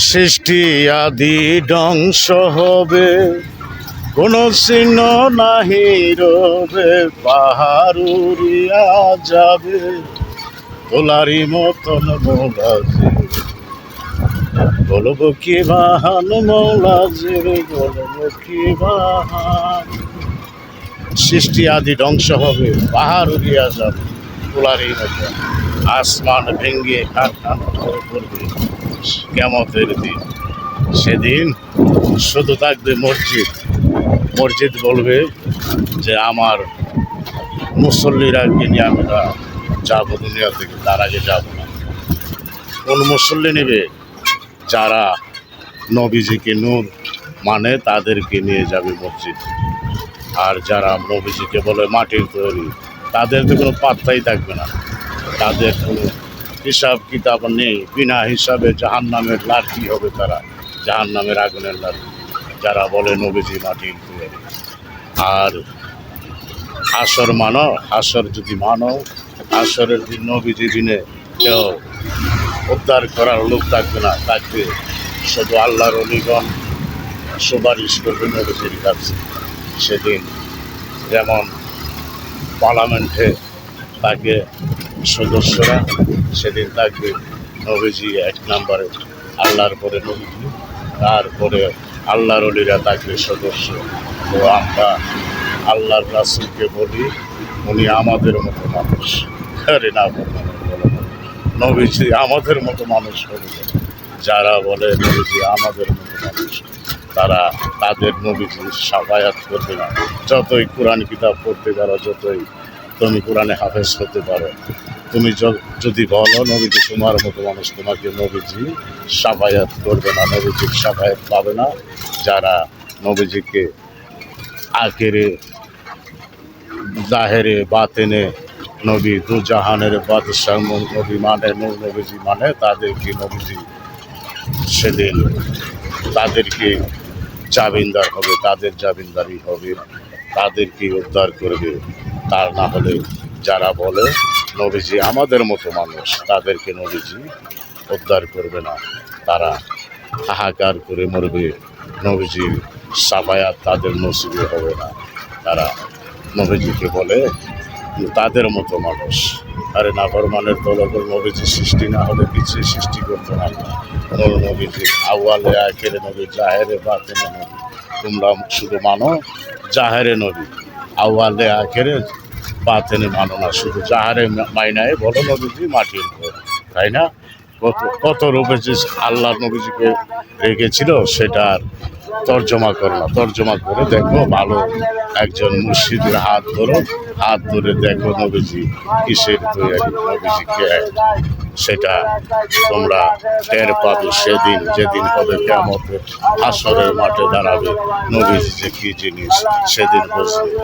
সৃষ্টি আদি ধ্বংস হবে, কোন চিহ্ন নাহি রবে, পাহাড় উড়িয়া যাবে তোলারি মতন মৌলাজি। বলব কি বাহান মৌলাজি, বলব কি বাহান। সৃষ্টি আদি ধ্বংস হবে, পাহাড় উড়িয়া যাবে তোলারি মতন, আসমান ভেঙ্গে কারখান হয়ে পড়বে কিয়ামতের দিন। সেদিন শুধু থাকবে মসজিদ। মসজিদ বলবে যে আমার মুসল্লিরা নিয়ে আমরা যাবো দুনিয়া থেকে, তার আগে যাব না। কোন মুসল্লি নেবে? যারা নবীজিকে নূর মানে তাদেরকে নিয়ে যাবে মসজিদ। আর যারা নবীজিকে বলে মাটির তৈরি, তাদের তো কোনো পাত্তাই থাকবে না। তাদের কোনো হিসাব কিতাব নেই। বিনা হিসাবে জাহান্নামের লাঠি হবে তারা, জাহান্নামের আগুনের লাঠি, যারা বলে নবীজি মাটির তৈরি। আর হাসর মানো, হাসর যদি মানো, হাসরের দিন নবীজি দিনে কেউ উদ্ধার করার লোক থাকবে না। থাকবে শুধু আল্লাহর ওলিগণ সুপারিশ করবে নবীজির কাছে। সেদিন যেমন পার্লামেন্টে থাকে সদস্যরা, সেদিন থাকবে নবীজি এক নম্বরে, আল্লাহর পরে নবীজি, তারপরে আল্লাহর ওলিরা থাকবে সদস্য। তো আমরা আল্লাহর রাসূলকে বলি উনি আমাদের মতো মানুষ। আরে না, নবীজি আমাদের মতো মানুষ হবে। যারা বলে নবীজি আমাদের মতো মানুষ, তারা তাদের নবীজির শাফায়াত করবে না। যতই কোরআন কিতাব পড়তে পারো, যতই তুমি কোরআনে হাফেজ হতে পারো, তুমি যদি বলো নবীজি তোমার মতো মানুষ, তোমাকে নবীজি শাফায়াত করবে না, নবীজির শাফায়াত পাবে না। যারা নবীজিকে আখেরে জাহেরে বাতেনে নবী দু জাহানের বাদশাহ নবী মানে, নবীজি মানে, তাদেরকে নবীজি সেদিন তাদেরকে জামিনদার হবে, তাদের জামিনদারি হবে, তাদেরকে উদ্ধার করবে। তার না হলে যারা বলে নবীজি আমাদের মতো মানুষ, তাদেরকে নবীজি উদ্ধার করবে না। তারা হাহাকার করে মরবে, নবীজির শাফায়াত তাদের নসিবে হবে না। তারা নবীজিকে বলে তাদের মতো মানুষ। আরে নাফরমানের দলগর নবীজি সৃষ্টি না হলে পিছিয়ে সৃষ্টি করতো না। নবীজি আউয়ালে আখেরে নবী, জাহেরে বাতেনে নবী। তোমরা শুধু মানো জাহেরে নবী, আউয়ালে আখেরে বাতেনে মানো না। শুধু জাহারে মাইনায় বলো নবীজি মাটির উপর, তাই না? কত কত রূপে যে আল্লাহ নবীজিকে রেখেছিল সেটার তর্জমা করো না। তর্জমা করে দেখো, ভালো একজন মুর্শিদের হাত ধরো, হাত ধরে দেখো নবীজি কিসের তৈরি, নবীজিকে সেটা তোমরা টের পাবে সেদিন, যেদিন হবে কিয়ামতের হাসরের মাঠে দাঁড়াবে নবীজি যে কি জিনিস, সেদিন বুঝবে।